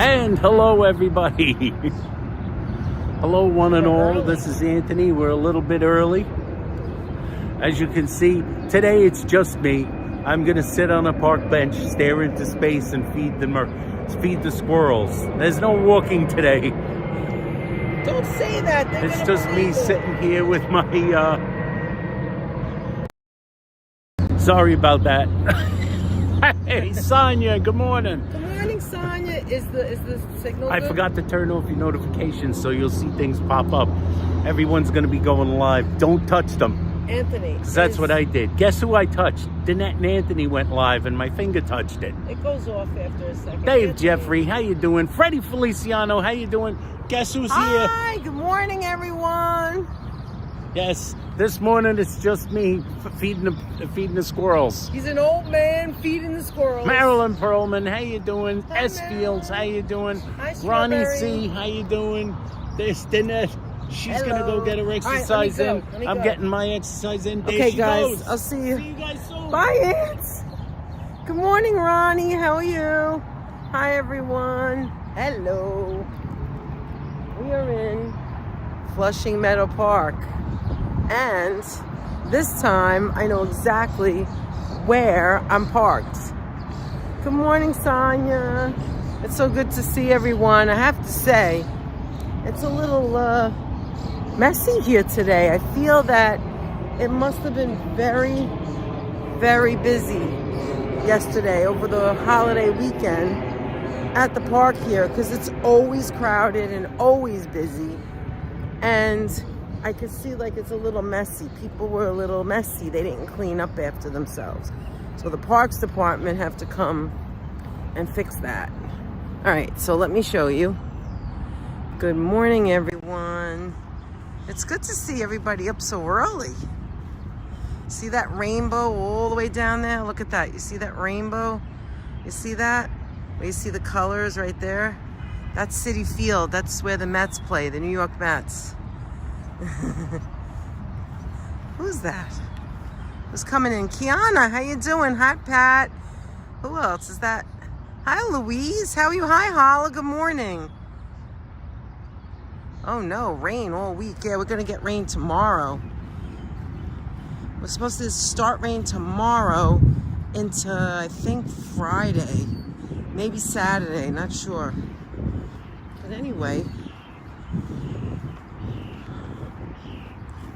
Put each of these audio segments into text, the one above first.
And hello everybody. Hello one and all, this is Anthony. We're a little bit early. As you can see, today it's just me. I'm gonna sit on a park bench, stare into space and feed the squirrels. There's no walking today. Don't say that. It's just me sitting here with my sorry about that. Hey Sonia, good morning. Good morning, Sonia. Is the signal I good? forgot to turn off your notifications, so you'll see things pop up. Everyone's gonna be going live. Don't touch them. Anthony. Because that's what I did. Guess who I touched? Danette and Anthony went live and my finger touched it. It goes off after a second. Dave Anthony. Jeffrey, how you doing? Freddie Feliciano, how you doing? Guess who's here? Hi, good morning, everyone. Yes, this morning it's just me feeding the squirrels. He's an old man feeding the squirrels. Marilyn Perlman, how you doing? Hi, S. Fields, how you doing? Hi, Ronnie Strawberry. C, how you doing? There's Danette. She's Hello. gonna go get her exercise in. I'm getting my exercise in. There Okay, she guys, goes. I'll see you. See you guys soon. Bye, Ants. Good morning, Ronnie. How are you? Hi, everyone. Hello. We are in Flushing Meadow Park. And this time, I know exactly where I'm parked. Good morning, Sonia. It's so good to see everyone. I have to say, it's a little messy here today. I feel that it must have been very, very busy yesterday over the holiday weekend at the park here, because it's always crowded and always busy. And I could see like it's a little messy. People were a little messy. They didn't clean up after themselves. So the Parks Department have to come and fix that. All right, so let me show you. Good morning, everyone. It's good to see everybody up so early. See that rainbow all the way down there? Look at that. You see that rainbow? You see that? Where you see the colors right there? That's Citi Field. That's where the Mets play, the New York Mets. Who's that? Who's coming in? Kiana, how you doing? Hi, Pat. Who else is that? Hi, Louise. How are you? Hi, Holla. Good morning. Oh no, rain all week. Yeah, we're gonna get rain tomorrow. We're supposed to start rain tomorrow into, I think, Friday. Maybe Saturday, not sure. But anyway,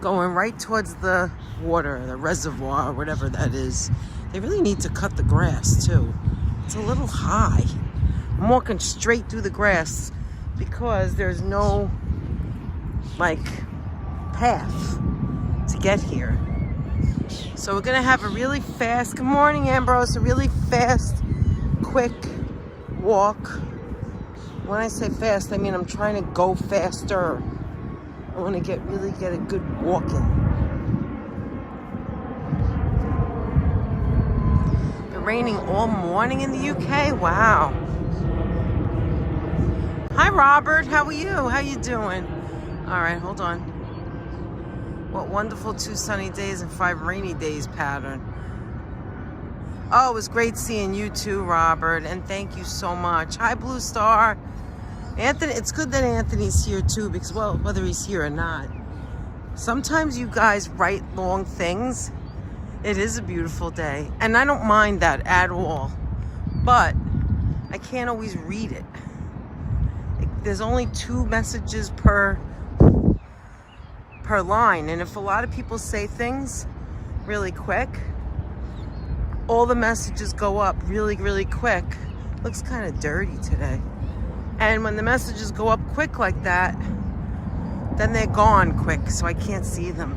going right towards the water, the reservoir, whatever that is. They really need to cut the grass too. It's a little high. I'm walking straight through the grass because there's no like path to get here. So we're gonna have a really fast, good morning Ambrose, a really fast, quick walk. When I say fast, I mean I'm trying to go faster. I want to really get a good walk in. Been raining all morning in the UK. Wow. Hi Robert, how are you? How you doing? All right, hold on. What wonderful 2 sunny days and 5 rainy days pattern. Oh, it was great seeing you too, Robert, and thank you so much. Hi Blue Star. Anthony, it's good that Anthony's here too, because, well, whether he's here or not, sometimes you guys write long things. It is a beautiful day, and I don't mind that at all, but I can't always read it. There's only 2 messages per line, and if a lot of people say things really quick, all the messages go up really, really quick. Looks kind of dirty today. And when the messages go up quick like that, then they're gone quick, so I can't see them.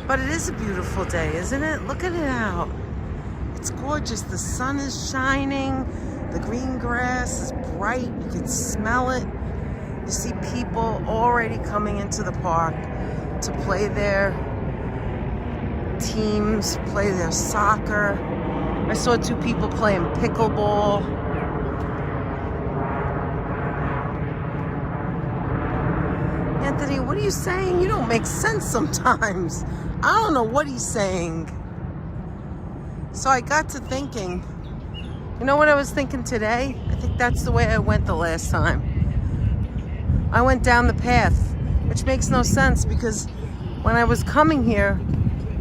But it is a beautiful day, isn't it? Look at it out. It's gorgeous. The sun is shining. The green grass is bright. You can smell it. You see people already coming into the park to play their teams, play their soccer. I saw 2 people playing pickleball. Anthony, what are you saying? You don't make sense sometimes. I don't know what he's saying. So I got to thinking, You know what I was thinking today? I think that's the way I went the last time. I went down the path, which makes no sense because when I was coming here,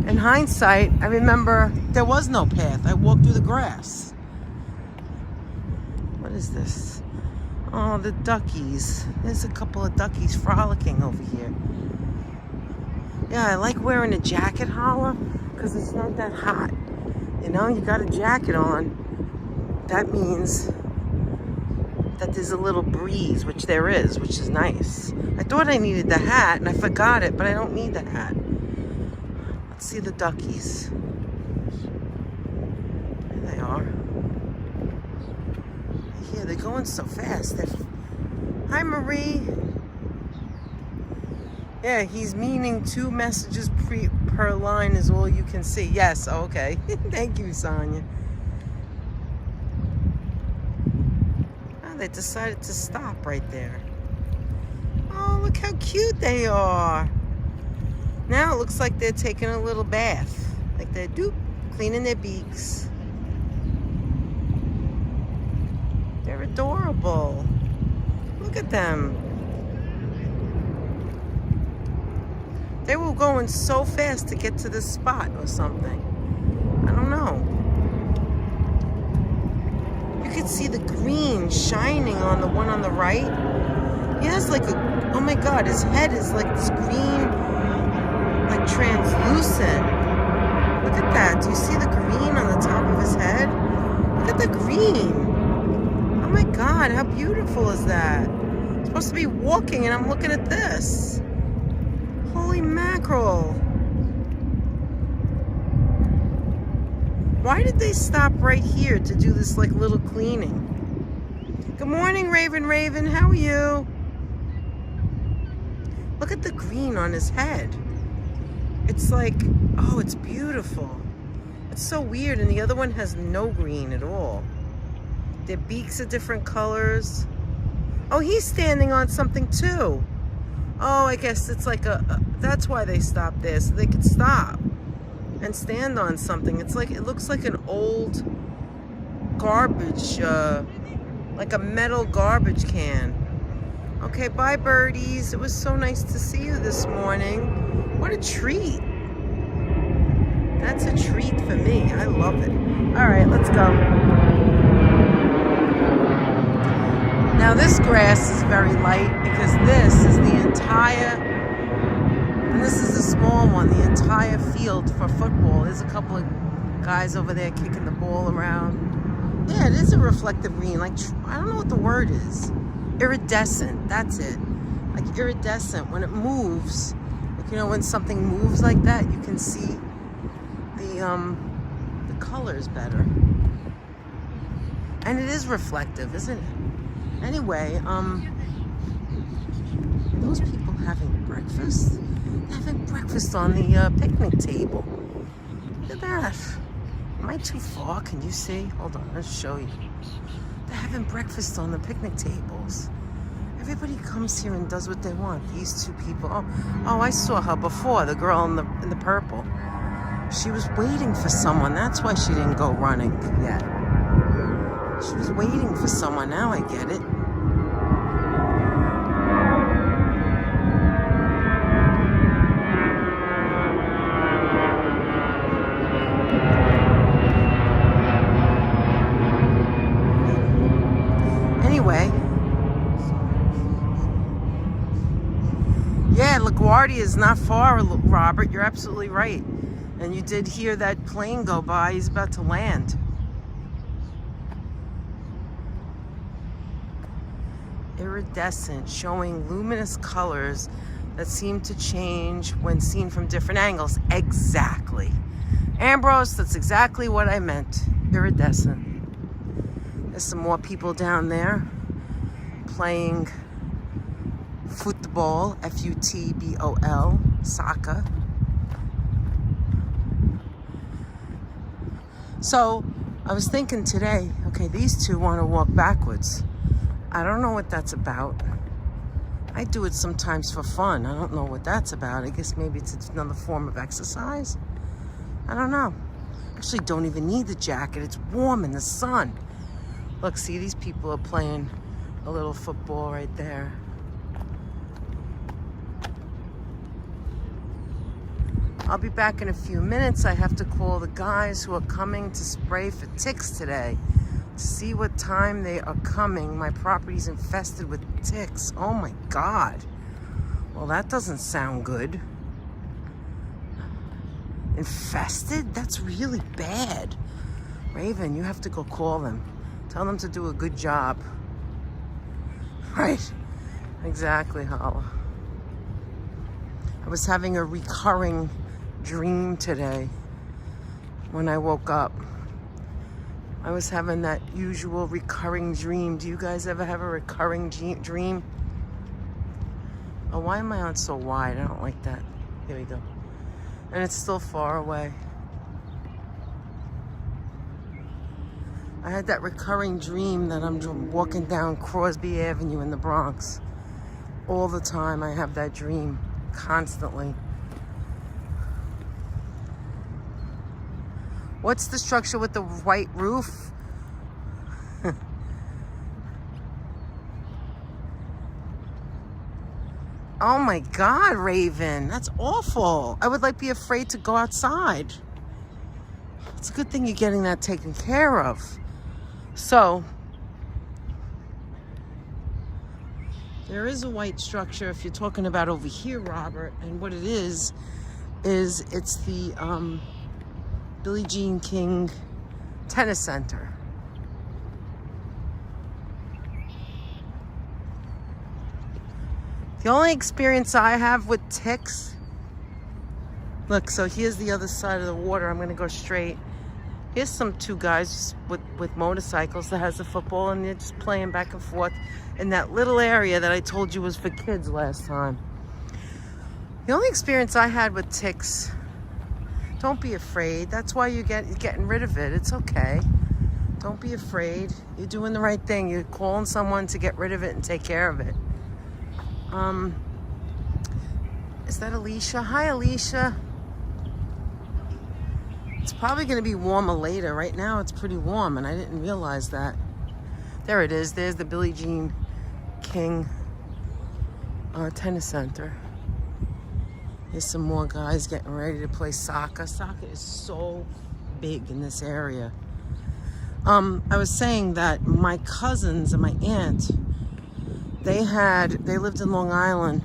in hindsight, I remember there was no path. I walked through the grass. What is this? Oh, the duckies. There's a couple of duckies frolicking over here. Yeah, I like wearing a jacket, Holla, because it's not that hot. You know, you got a jacket on. That means that there's a little breeze, which there is, which is nice. I thought I needed the hat, and I forgot it, but I don't need the hat. Let's see the duckies. There they are. Yeah, they're going so fast. Hi, Marie. Yeah, he's meaning 2 messages per line is all you can see. Yes, okay. Thank you, Sonia. Oh, they decided to stop right there. Oh, look how cute they are. Now it looks like they're taking a little bath. Like they're cleaning their beaks. They're adorable. Look at them. They were going so fast to get to this spot or something. I don't know. You can see the green shining on the one on the right. He has like a, oh my God, his head is like this green, like translucent. Look at that. Do you see the green on the top of his head? Look at the green. Oh my God, how beautiful is that? I'm supposed to be walking and I'm looking at this. Holy mackerel. Why did they stop right here to do this like little cleaning? Good morning, Raven Raven. How are you? Look at the green on his head. It's like, oh, it's beautiful. It's so weird. And the other one has no green at all. Their beaks are different colors. Oh, he's standing on something too. Oh, I guess it's like that's why they stopped there, so they could stop and stand on something. It's like, it looks like an old garbage, like a metal garbage can. Okay, bye birdies. It was so nice to see you this morning. What a treat. That's a treat for me. I love it. All right, let's go. Now this grass is very light because this is the entire, and this is a small one, the entire field for football. There's a couple of guys over there kicking the ball around. Yeah, it is a reflective green. Like, I don't know what the word is. Iridescent, that's it. Like iridescent, when it moves, like, you know, when something moves like that, you can see the colors better. And it is reflective, isn't it? Anyway, are those people having breakfast? They're having breakfast on the picnic table. Look at that. Am I too far? Can you see? Hold on, let's show you. They're having breakfast on the picnic tables. Everybody comes here and does what they want. These 2 people. Oh, I saw her before, the girl in the purple. She was waiting for someone. That's why she didn't go running yet. She was waiting for someone. Now I get it. Anyway. Yeah, LaGuardia is not far, Robert. You're absolutely right. And you did hear that plane go by. He's about to land. Iridescent, showing luminous colors that seem to change when seen from different angles. Exactly. Ambrose, that's exactly what I meant. Iridescent. There's some more people down there playing football, F-U-T-B-O-L, soccer. So I was thinking today, okay, these 2 want to walk backwards. I don't know what that's about. I do it sometimes for fun. I don't know what that's about. I guess maybe it's another form of exercise. I don't know. Actually, don't even need the jacket. It's warm in the sun. Look, see, these people are playing a little football right there. I'll be back in a few minutes. I have to call the guys who are coming to spray for ticks today to see what time they are coming. My property's infested with ticks. Oh my God. Well, that doesn't sound good. Infested? That's really bad. Raven, you have to go call them. Tell them to do a good job. Right. Exactly, Hala. I was having a recurring dream today when I woke up. I was having that usual recurring dream. Do you guys ever have a recurring dream? Oh, why am I on so wide? I don't like that. Here we go. And it's still far away. I had that recurring dream that I'm walking down Crosby Avenue in the Bronx. All the time I have that dream, constantly. What's the structure with the white roof? Oh my God, Raven, that's awful. I would be afraid to go outside. It's a good thing you're getting that taken care of. So, there is a white structure if you're talking about over here, Robert, and what it is it's the Billie Jean King Tennis Center. The only experience I have with ticks, look, so here's the other side of the water. I'm gonna go straight. Here's two guys with motorcycles that has a football, and they're just playing back and forth in that little area that I told you was for kids last time. The only experience I had with ticks, don't be afraid. That's why you're getting rid of it. It's okay. Don't be afraid. You're doing the right thing. You're calling someone to get rid of it and take care of it. Is that Alicia? Hi, Alicia. It's probably going to be warmer later. Right now it's pretty warm, and I didn't realize that. There it is. There's the Billie Jean King Tennis Center. There's some more guys getting ready to play soccer. Soccer is so big in this area. I was saying that my cousins and my aunt, they lived in Long Island,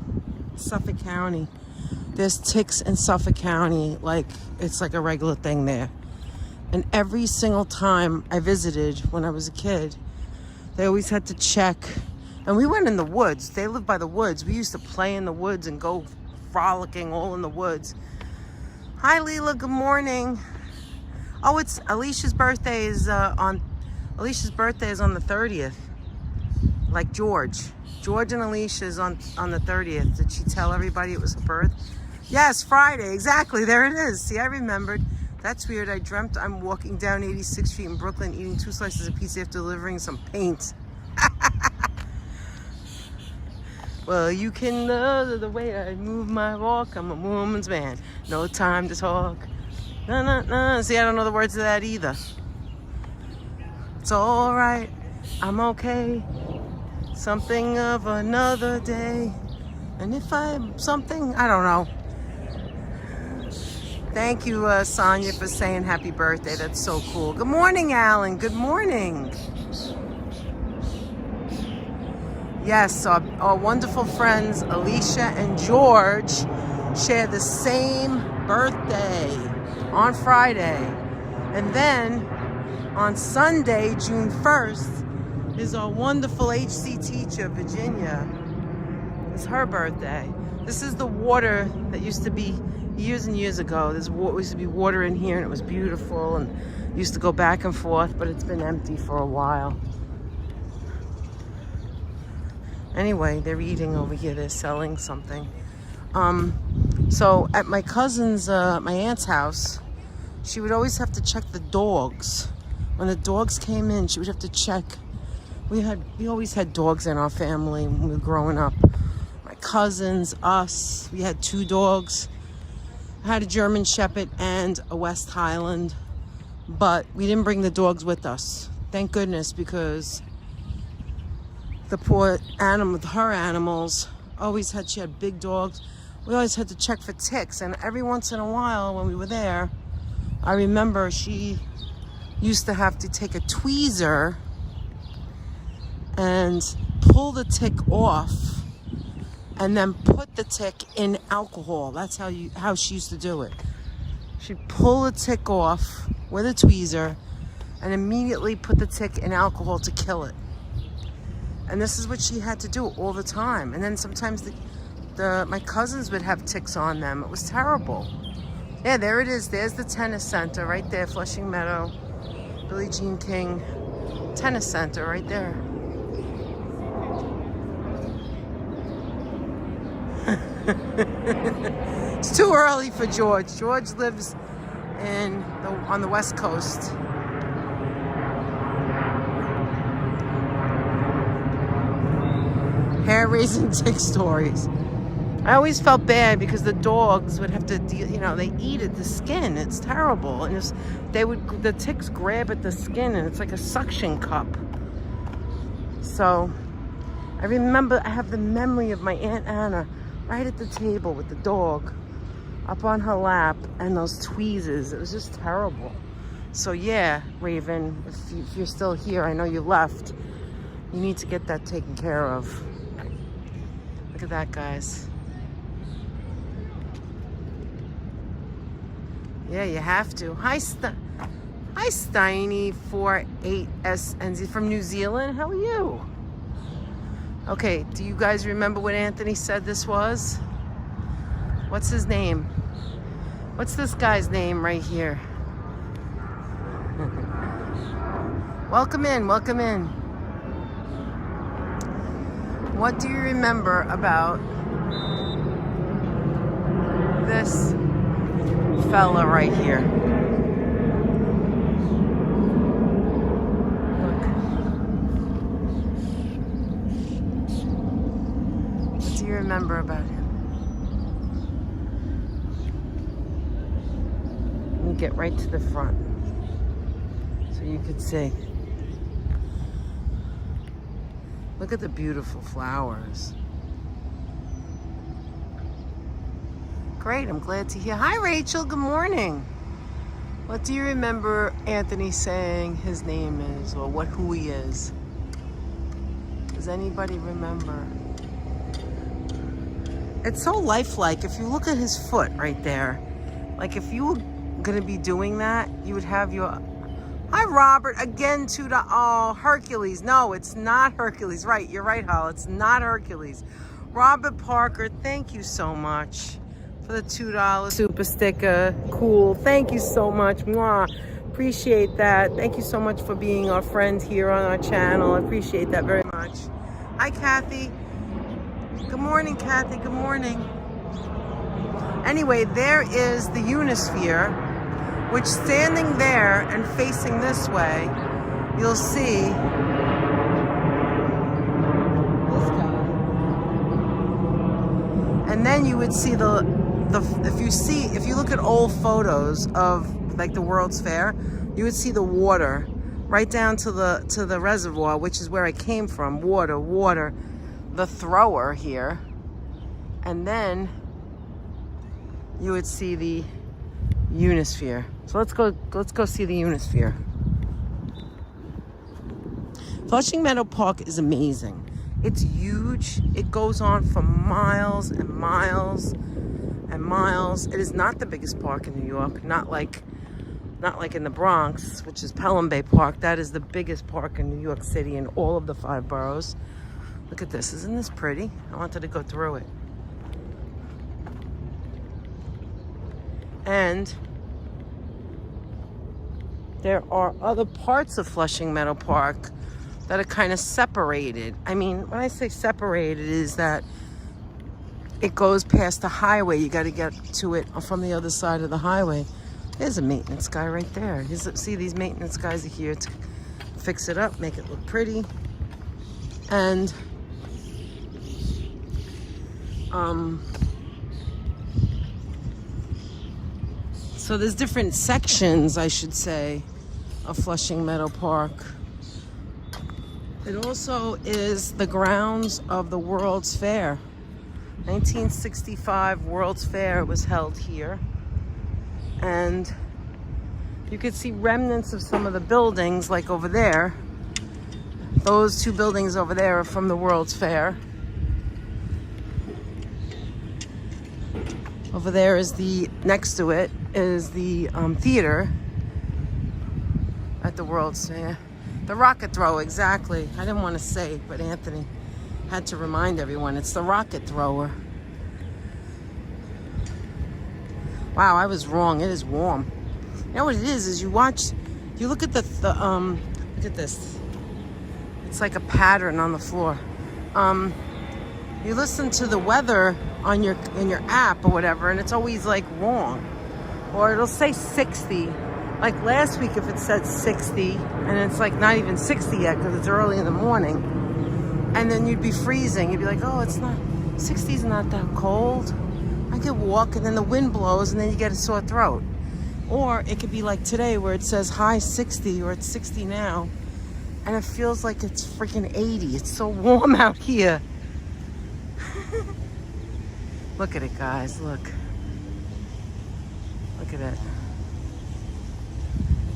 Suffolk County. There's ticks in Suffolk County, it's like a regular thing there. And every single time I visited when I was a kid, they always had to check. And we went in the woods. They lived by the woods. We used to play in the woods and go frolicking all in the woods. Hi, Leela. Good morning. Oh, it's Alicia's birthday is on the 30th. Like George and Alicia is on the 30th. Did she tell everybody it was her birth? Yes, Friday, exactly. There it is. See, I remembered. That's weird. I dreamt I'm walking down 86th Street in Brooklyn eating 2 slices of pizza after delivering some paint. Well, you can love the way I move my walk. I'm a woman's man. No time to talk. No. See, I don't know the words of that either. It's all right. I'm okay. Something of another day. And if I'm something, I don't know. Thank you, Sonia, for saying happy birthday. That's so cool. Good morning, Alan. Good morning. Yes, our wonderful friends, Alicia and George, share the same birthday on Friday. And then on Sunday, June 1st, is our wonderful HC teacher, Virginia. It's her birthday. This is the water that used to be years and years ago. There used to be water in here, and it was beautiful, and used to go back and forth, but it's been empty for a while. Anyway, they're eating over here. They're selling something. So at my cousin's, my aunt's house, she would always have to check the dogs. When the dogs came in, she would have to check. We always had dogs in our family when we were growing up. My cousins, us, we had 2 dogs. I had a German Shepherd and a West Highland, but we didn't bring the dogs with us. Thank goodness, because the poor animal, her animals, she had big dogs. We always had to check for ticks, and every once in a while when we were there, I remember she used to have to take a tweezer and pull the tick off and then put the tick in alcohol. That's how she used to do it. She'd pull the tick off with a tweezer and immediately put the tick in alcohol to kill it. And this is what she had to do all the time. And then sometimes my cousins would have ticks on them. It was terrible. Yeah, there it is. There's the tennis center right there, Flushing Meadow. Billie Jean King Tennis Center right there. It's too early for George. George lives on the West Coast. Hair-raising tick stories. I always felt bad because the dogs would have to deal, they eat at the skin. It's terrible. And the ticks grab at the skin and it's like a suction cup. So I have the memory of my Aunt Anna right at the table with the dog up on her lap and those tweezers. It was just terrible. So yeah, Raven, if you're still here, I know you left. You need to get that taken care of. Look at that, guys. Yeah, you have to. Hi, Steiny48SNZ from New Zealand. How are you? Okay, do you guys remember what Anthony said this was? What's his name? What's this guy's name right here? Welcome in, welcome in. What do you remember about this fella right here? Look. What do you remember about him? Let me get right to the front so you could see. Look at the beautiful flowers. Great, I'm glad to hear. Hi, Rachel, good morning. What do you remember Anthony saying his name is, or who he is? Does anybody remember? It's so lifelike. If you look at his foot right there, like if you were gonna be doing that, you would have your... Hi, Robert, again, $2. Hercules. No, it's not Hercules. Right, you're right, Hal. It's not Hercules. Robert Parker, thank you so much for the $2 super sticker. Cool. Thank you so much. Mwah. Appreciate that. Thank you so much for being our friend here on our channel. I appreciate that very much. Hi, Kathy. Good morning, Kathy. Good morning. Anyway, there is the Unisphere, which standing there and facing this way, you'll see this guy. And then you would see if you look at old photos of like the World's Fair, you would see the water right down to the reservoir, which is where I came from. Water, the thrower here. And then you would see the Unisphere. So let's go see the Unisphere. Flushing Meadow Park is amazing. It's huge. It goes on for miles and miles and miles. It is not the biggest park in New York, not like in the Bronx, which is Pelham Bay Park. That is the biggest park in New York City in all of the 5 boroughs. Look at this. Isn't this pretty? I wanted to go through it. And there are other parts of Flushing Meadow Park that are kind of separated. I mean, when I say separated, is that it goes past the highway. You got to get to it from the other side of the highway. There's a maintenance guy right there. See, these maintenance guys are here to fix it up, make it look pretty. And so there's different sections, I should say, of Flushing Meadow Park. It also is the grounds of the World's Fair. 1965 World's Fair was held here. And you could see remnants of some of the buildings, like over there. Those two buildings over there are from the World's Fair. Over there is next to it is the theater at the World's Fair. The rocket thrower, exactly. I didn't want to say, but Anthony had to remind everyone. It's the rocket thrower. Wow, I was wrong. It is warm. You know what it is you look at look at this. It's like a pattern on the floor. You listen to the weather in your app or whatever, and it's always like wrong. Or it'll say 60. Like last week, if it said 60, and it's like not even 60 yet because it's early in the morning, and then you'd be freezing. You'd be like, oh, it's not, 60's not that cold. I could walk, and then the wind blows, and then you get a sore throat. Or it could be like today where it says high 60, or it's 60 now, and it feels like it's freaking 80. It's so warm out here. Look at it, guys, look. Look at it.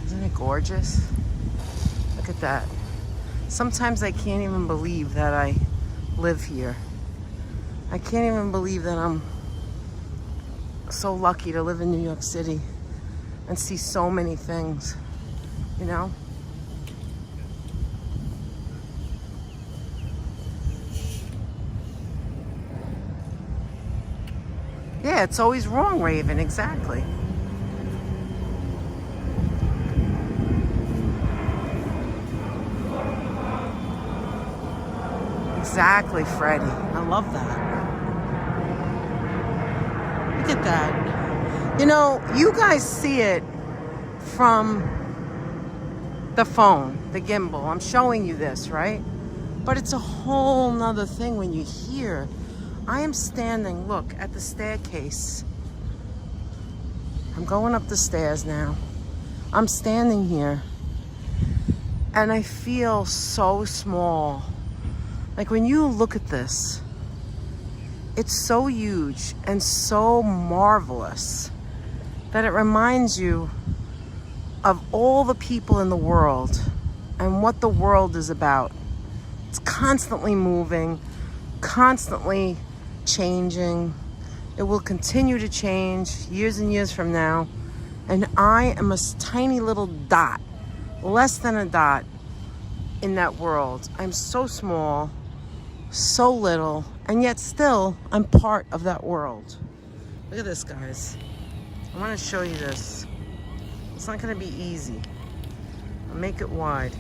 Isn't it gorgeous? Look at that. Sometimes I can't even believe that I live here. I can't even believe that I'm so lucky to live in New York City and see so many things, you know? Yeah, it's always wrong, Raven, exactly. Exactly, Freddie. I love that. Look at that. You know, you guys see it from the phone, the gimbal. I'm showing you this, right? But it's a whole nother thing when you hear. I am standing, look, at the staircase. I'm going up the stairs now. I'm standing here. And I feel so small. Like when you look at this, it's so huge and so marvelous that it reminds you of all the people in the world and what the world is about. It's constantly moving, constantly changing. It will continue to change years and years from now. And I am a tiny little dot, less than a dot in that world. I'm so small, so little, and yet still I'm part of that world. Look at this, guys. I want to show you this. It's not going to be easy. I'll make it wide.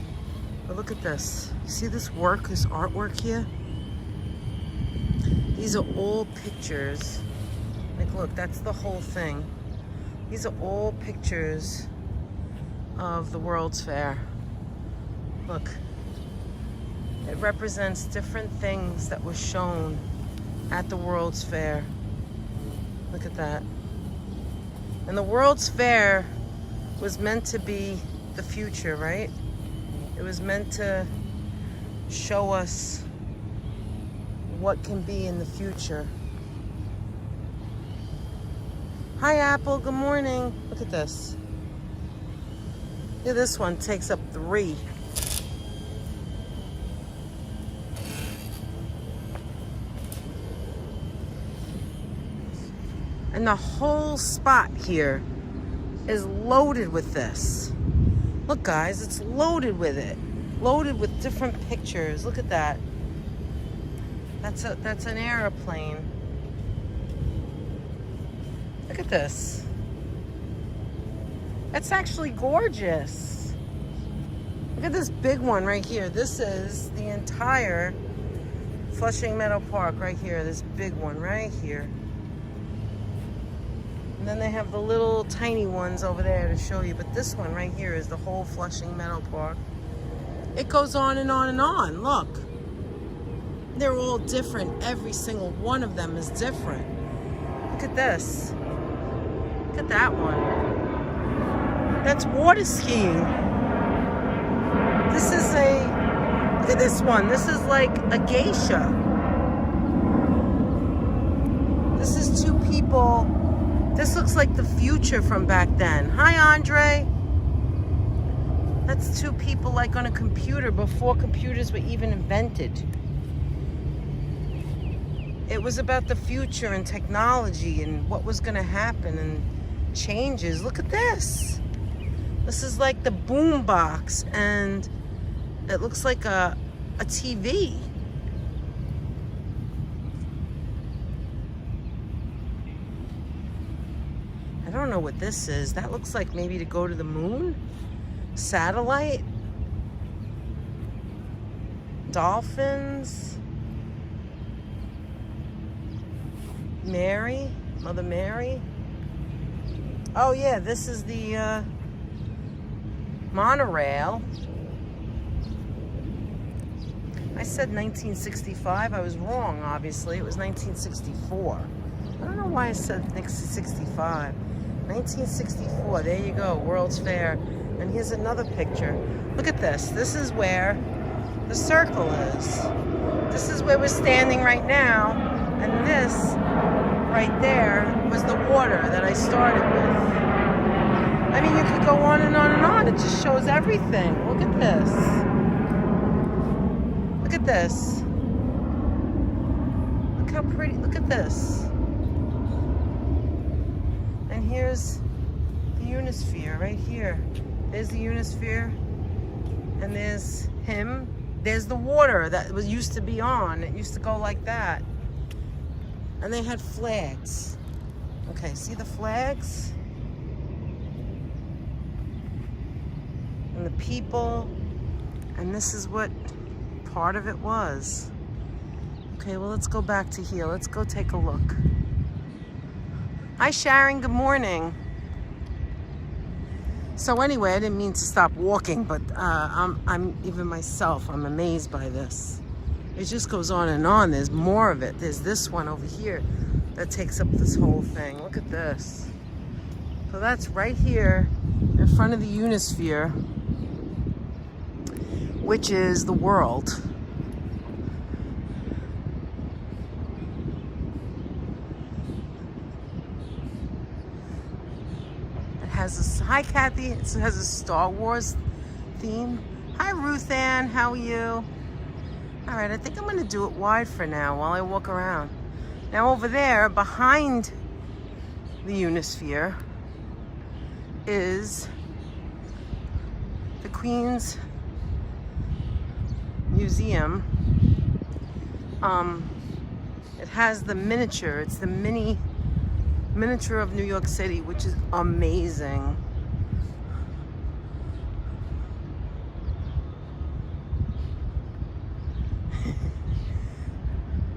But look at this. You see this work, this artwork here? These are all pictures. Like, look, that's the whole thing. These are all pictures of the World's Fair. Look. It represents different things that were shown at the World's Fair. Look at that. And the World's Fair was meant to be the future, right? It was meant to show us what can be in the future. Hi, Apple. Good morning. Look at this. Yeah, this one takes up 3. And the whole spot here is loaded with this. Look, guys, it's loaded with it. Loaded with different pictures. Look at that. That's an airplane. Look at this. It's actually gorgeous. Look at this big one right here. This is the entire Flushing Meadow Park right here. This big one right here. And then they have the little tiny ones over there to show you. But this one right here is the whole Flushing Meadow Park. It goes on and on and on. Look. They're all different. Every single one of them is different. Look at this. Look at that That's water skiing. This is look at this one. This is like a geisha. This is two people. This looks like the future from back then. Hi, Andre. That's two people like on a computer before computers were even invented. It was about the future and technology and what was going to happen and changes. Look at this. This is like the boom box, and it looks like a TV. I don't know what this is. That looks like maybe to go to the moon. Satellite. Dolphins. Mary. Mother Mary. Oh yeah, this is the monorail. I said 1965. I was wrong, obviously. It was 1964. I don't know why I said 65. 1964. There you go. World's Fair. And here's another picture. Look at this. This is where the circle is. This is where we're standing right now. And this right there was the water that I started with. I mean, you could go on and on and on. It just shows everything. Look at this. Look at this. Look how pretty. Look at this. And here's the Unisphere right here. There's the Unisphere. And there's him. There's the water that was used to be on. It used to go like that. And they had flags. Okay, see the flags? And the people. And this is what part of it was. Okay, well, let's go back to here. Let's go take a look. Hi, Sharon. Good morning. So anyway, I didn't mean to stop walking, but I'm even myself, I'm amazed by this. It just goes on and on. There's more of it. There's this one over here that takes up this whole thing. Look at this. So that's right here in front of the Unisphere, which is the world. Hi, Kathy. It has a Star Wars theme. Hi, Ruth Ann. How are you? All right, I think I'm going to do it wide for now while I walk around. Now, over there, behind the Unisphere, is the Queen's Museum. It has the miniature. It's the miniature of New York City, which is amazing.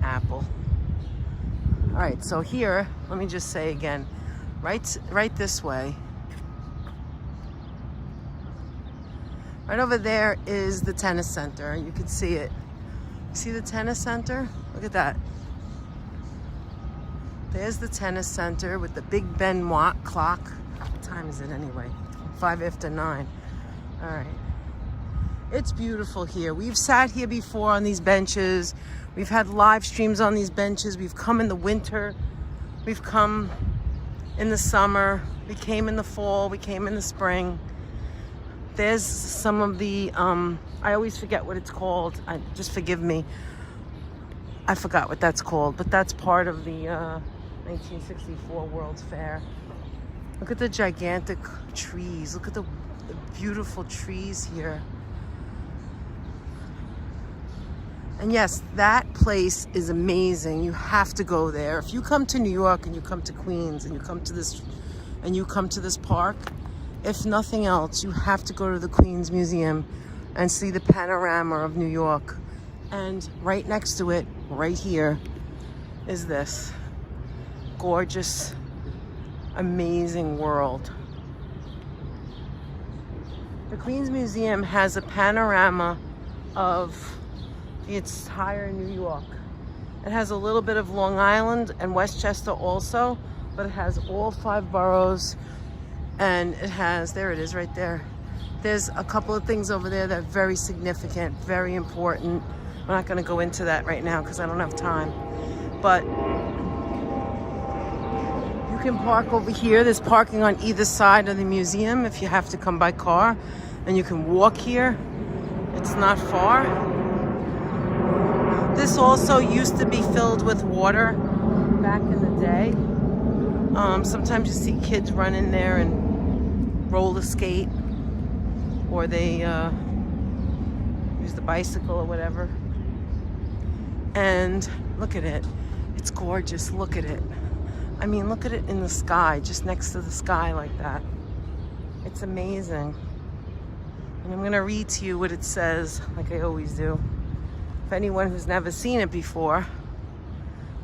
Apple. All right, so here, let me just say again, right this way. Right over there is the tennis center. You can see it. See the tennis center? Look at that. There's the tennis center with the Big Ben Watt clock. What time is it anyway? 9:05. All right. It's beautiful here. We've sat here before on these benches. We've had live streams on these benches. We've come in the winter. We've come in the summer. We came in the fall. We came in the spring. There's some of the, I always forget what it's called. Just forgive me. I forgot what that's called, but that's part of the 1964 World's Fair. Look at the gigantic trees. Look at the beautiful trees here. And yes, that place is amazing. You have to go there. If you come to New York and you come to Queens and you come to this park, if nothing else, you have to go to the Queens Museum and see the panorama of New York. And right next to it, right here, is this gorgeous, amazing world. The Queens Museum has a panorama of the entire New York. It has a little bit of Long Island and Westchester also, but it has all 5 boroughs, and it has, there it is right there, there's a couple of things over there that are very significant, very important. We're not going to go into that right now because I don't have time. But you can park over here. There's parking on either side of the museum if you have to come by car. And you can walk here. It's not far. This also used to be filled with water back in the day. Sometimes you see kids run in there and roller skate, or they use the bicycle or whatever. And look at it. It's gorgeous. Look at it. I mean, look at it in the sky, just next to the sky like that. It's amazing. And I'm going to read to you what it says, like I always do. If anyone who's never seen it before,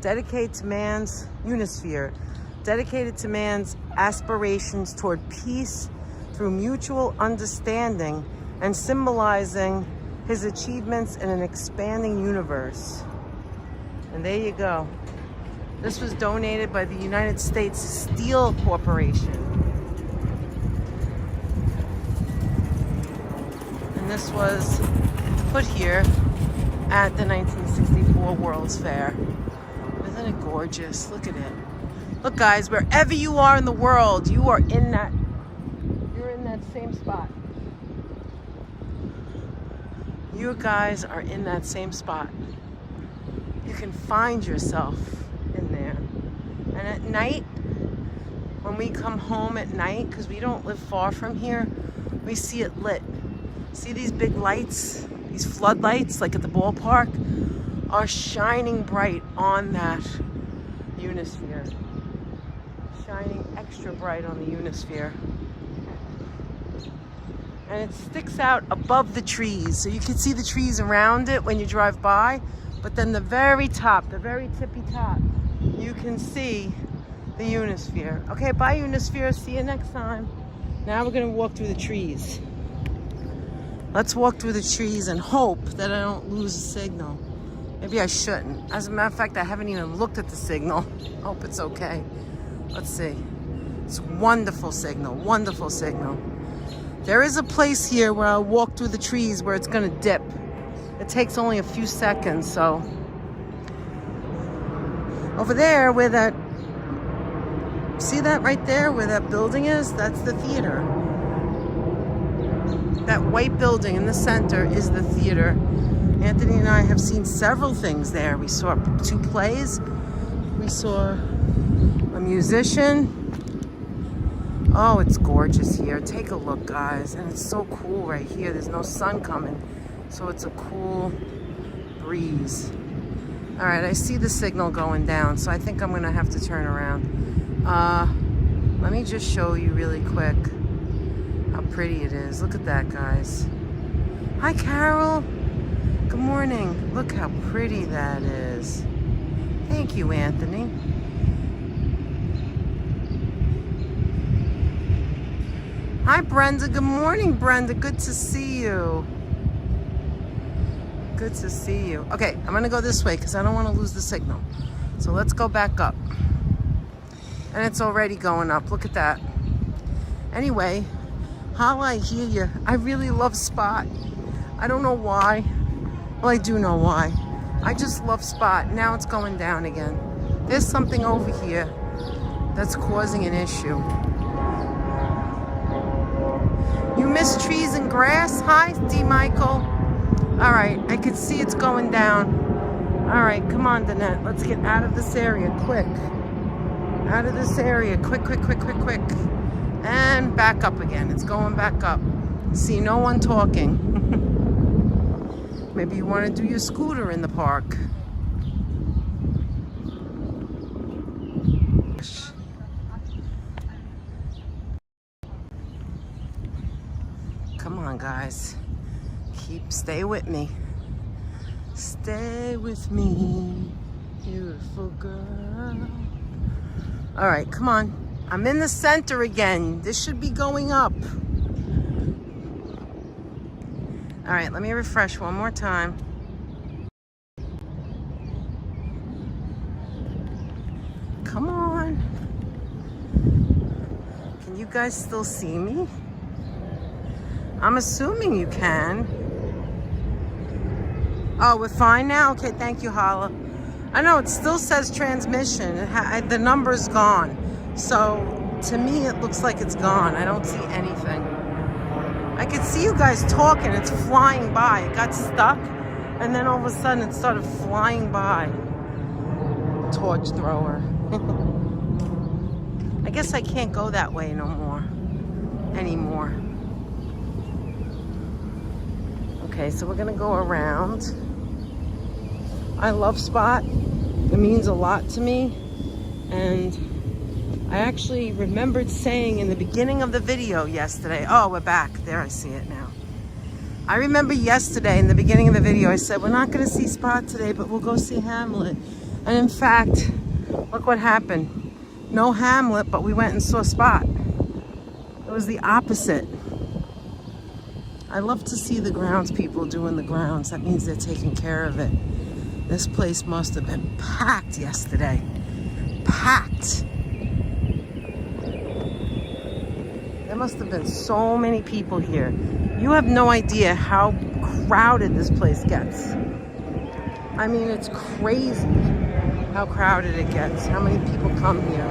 dedicated to man's Unisphere, dedicated to man's aspirations toward peace through mutual understanding and symbolizing his achievements in an expanding universe. And there you go. This was donated by the United States Steel Corporation. And this was put here at the 1964 World's Fair. Isn't it gorgeous? Look at it. Look, guys, wherever you are in the world, you're in that same spot. You guys are in that same spot. You can find yourself in there. And at night, when we come home at night, because we don't live far from here, we see it lit. See these big lights, these floodlights, like at the ballpark, are shining bright on that Unisphere. Shining extra bright on the Unisphere. And it sticks out above the trees. So you can see the trees around it when you drive by. But then the very top, the very tippy top, you can see the Unisphere. Okay, bye Unisphere. See you next time. Now we're going to walk through the trees. Let's walk through the trees and hope that I don't lose a signal. Maybe I shouldn't. As a matter of fact, I haven't even looked at the signal. Hope it's okay. Let's see. It's wonderful signal, wonderful signal. There is a place here where I'll walk through the trees where it's gonna dip. It takes only a few seconds, so. Over there where that, see that right there where that building is? That's the theater. That white building in the center is the theater. Anthony and I have seen several things there. We saw 2 plays. We saw a musician. Oh, it's gorgeous here. Take a look, guys. And it's so cool right here. There's no sun coming. So it's a cool breeze. All right, I see the signal going down. So I think I'm going to have to turn around. Let me just show you really quick how pretty it is. Look at that, guys. Hi, Carol. Good morning. Look how pretty that is. Thank you, Anthony. Hi, Brenda. Good morning, Brenda. Good to see you. Good to see you. Okay, I'm going to go this way because I don't want to lose the signal. So let's go back up. And it's already going up. Look at that. Anyway, how I hear you. I really love Spot. I don't know why. Well, I do know why. I just love Spot. Now it's going down again. There's something over here that's causing an issue. You miss trees and grass? Hi, D. Michael. All right, I can see it's going down. All right, come on, Danette. Let's get out of this area quick. Out of this area. Quick, quick, quick, quick, quick. And back up again. It's going back up. See no one talking. Maybe you want to do your scooter in the park. Come on, guys. Stay with me. Stay with me, beautiful girl. All right, come on. I'm in the center again. This should be going up. All right, let me refresh one more time. Come on. Can you guys still see me? I'm assuming you can. Oh, we're fine now? Okay, thank you, Hala. I know, it still says transmission. The number's gone. So, to me, it looks like it's gone. I don't see anything. I could see you guys talking. It's flying by. It got stuck, and then all of a sudden it started flying by. Torch thrower. I guess I can't go that way no more. Anymore. Okay, so we're gonna go around. I love Spot. It means a lot to me. And I actually remembered saying in the beginning of the video yesterday, oh, we're back. There, I see it now. I remember yesterday in the beginning of the video, I said, we're not gonna see Spot today, but we'll go see Hamlet. And in fact, look what happened. No Hamlet, but we went and saw Spot. It was the opposite. I love to see the grounds people doing the grounds. That means they're taking care of it. This place must have been packed yesterday. Packed. There must have been so many people here. You have no idea how crowded this place gets. I mean, it's crazy how crowded it gets, how many people come here.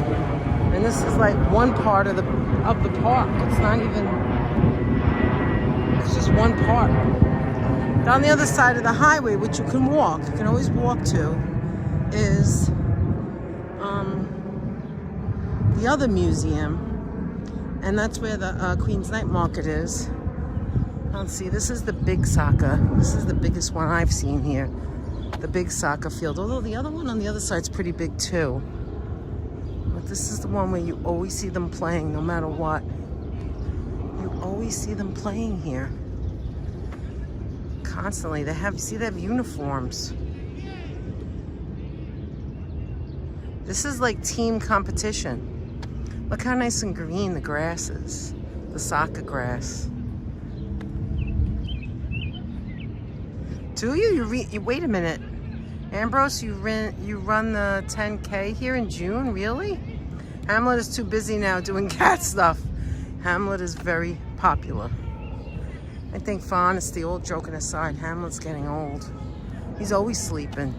And this is like one part of the park. It's not even, it's just one part. On the other side of the highway, which you can walk, you can always walk to, is the other museum. And that's where the Queen's Night Market is. Let's see, this is the big soccer. This is the biggest one I've seen here. The big soccer field. Although the other one on the other side's pretty big too. But this is the one where you always see them playing, no matter what. You always see them playing here. Constantly. They have uniforms. This is like team competition. Look how nice and green the grass is. The soccer grass. Do you wait a minute. Ambrose, you run the 10K here in June? Really? Hamlet is too busy now doing cat stuff. Hamlet is very popular. I think for honesty, all joking aside, Hamlet's getting old. He's always sleeping.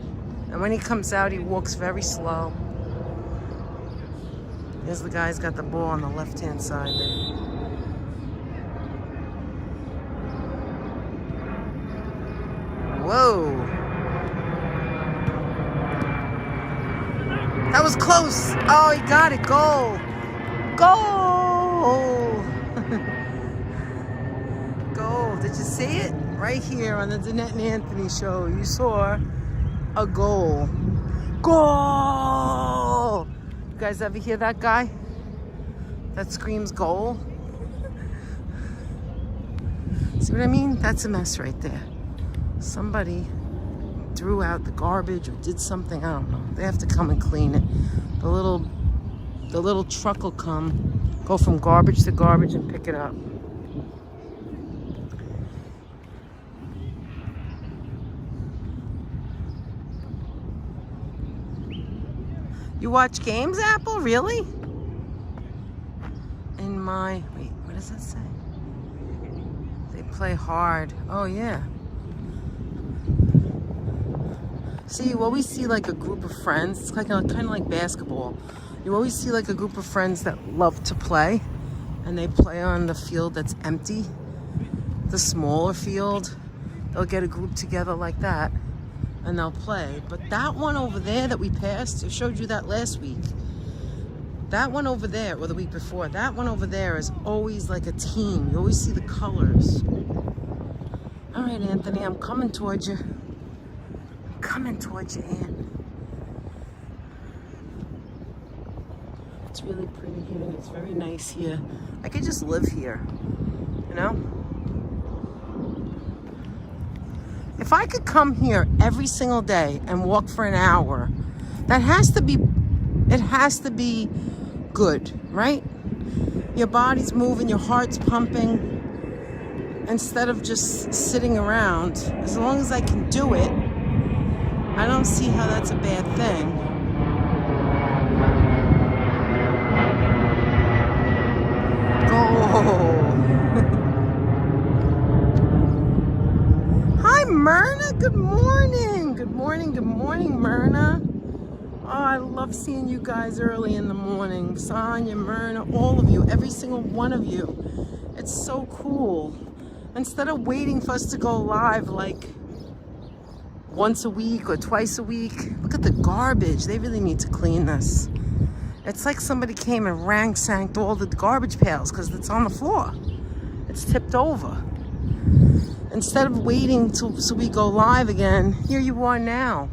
And when he comes out, he walks very slow. There's the guy's got the ball on the left-hand side there. Whoa. That was close. Oh, he got it. Goal. Goal. Goal. Did you see it? Right here on the Danette and Anthony show. You saw a goal. Goal. You guys ever hear that guy? That screams goal? See what I mean? That's a mess right there. Somebody threw out the garbage or did something. I don't know. They have to come and clean it. The little truck will go from garbage to garbage and pick it up. You watch games, Apple? Really? Wait, what does that say? They play hard. Oh, yeah. See, you always see like a group of friends. It's like kind of like basketball. You always see like a group of friends that love to play, and they play on the field that's empty. The smaller field, they'll get a group together like that, and they'll play. But that one over there that we passed, I showed you that last week. That one over there, or the week before, that one over there is always like a team. You always see the colors. All right, Anthony, I'm coming towards you. Coming towards you, Ann. It's really pretty here. It's very nice here. I could just live here, you know? If I could come here every single day and walk for an hour, it has to be good, right? Your body's moving, your heart's pumping, instead of just sitting around. As long as I can do it, I don't see how that's a bad thing. Go! Myrna, good morning. Good morning, good morning, Myrna. Oh, I love seeing you guys early in the morning. Sonia, Myrna, all of you, every single one of you. It's so cool. Instead of waiting for us to go live like once a week or twice a week, look at the garbage. They really need to clean this. It's like somebody came and ransacked all the garbage pails because it's on the floor. It's tipped over. Instead of waiting so we go live again, here you are now.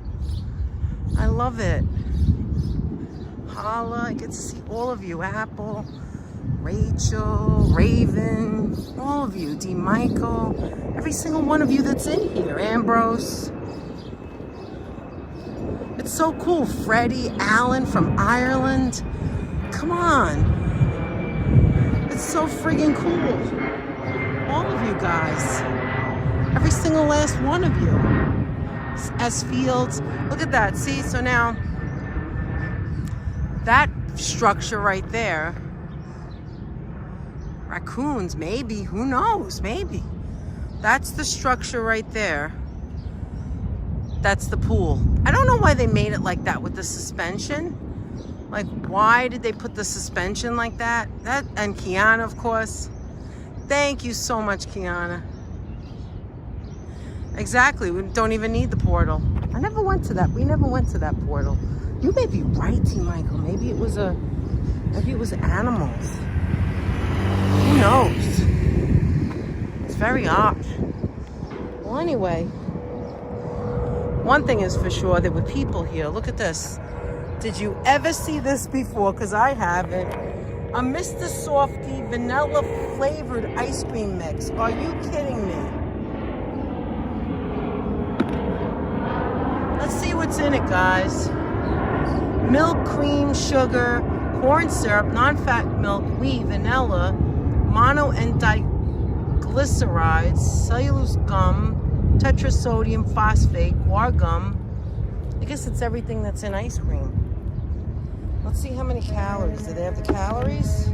I love it. Holla, I get to see all of you. Apple, Rachel, Raven, all of you. D. Michael, every single one of you that's in here. Ambrose. It's so cool. Freddie, Alan from Ireland. Come on. It's so friggin' cool. All of you guys. Every single last one of you. S. Fields. Look at that. See? So now, that structure right there. Raccoons, maybe. Who knows? Maybe. That's the structure right there. That's the pool. I don't know why they made it like that with the suspension. Like, why did they put the suspension like that? And Kiana, of course. Thank you so much, Kiana. Exactly. We don't even need the portal. I never went to that. We never went to that portal. You may be right, T. Michael. Maybe it was animals. Who knows? It's very odd. Well, anyway, one thing is for sure, there were people here. Look at this. Did you ever see this before? Because I haven't. A Mr. Softy vanilla flavored ice cream mix. Are you kidding me? Let's see what's in it, guys. Milk, cream, sugar, corn syrup, non-fat milk, wheat, vanilla, mono and diglycerides, cellulose gum, tetrasodium phosphate, guar gum. I guess it's everything that's in ice cream. Let's see how many calories. Do they have the calories?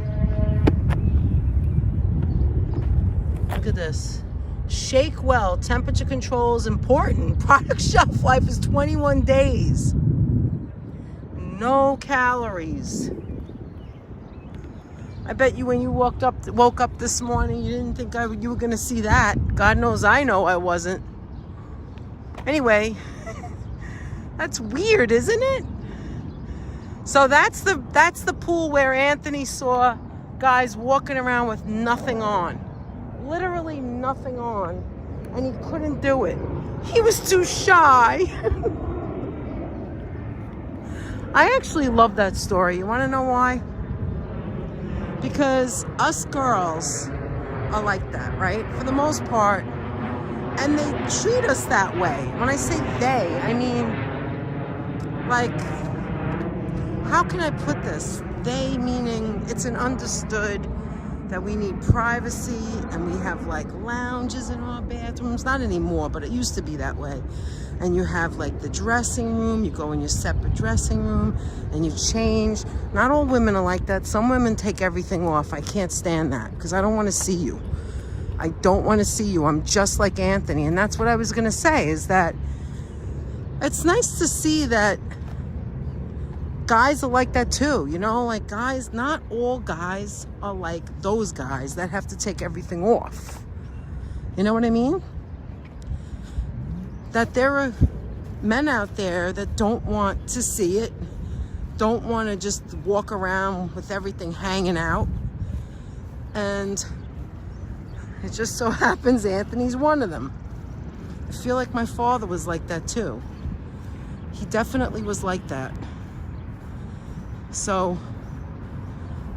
Look at this. Shake well. Temperature control is important. Product shelf life is 21 days. No calories. I bet you when you woke up this morning, you didn't think you were going to see that. God knows I know I wasn't. Anyway, that's weird, isn't it? So that's the pool where Anthony saw guys walking around with nothing on. Literally nothing on. And he couldn't do it. He was too shy. I actually love that story. You want to know why? Because us girls are like that, right? For the most part. And they treat us that way. When I say they, I mean, like, how can I put this? They meaning it's an understood that we need privacy and we have like lounges in our bathrooms. Not anymore, but it used to be that way. And you have like the dressing room, you go in your separate dressing room and you change. Not all women are like that. Some women take everything off. I can't stand that because I don't want to see you. I don't want to see you. I'm just like Anthony. And that's what I was going to say, is that it's nice to see that guys are like that too. You know, like guys, not all guys are like those guys that have to take everything off. You know what I mean? That there are men out there that don't want to see it, don't want to just walk around with everything hanging out. And it just so happens Anthony's one of them. I feel like my father was like that too. He definitely was like that. So,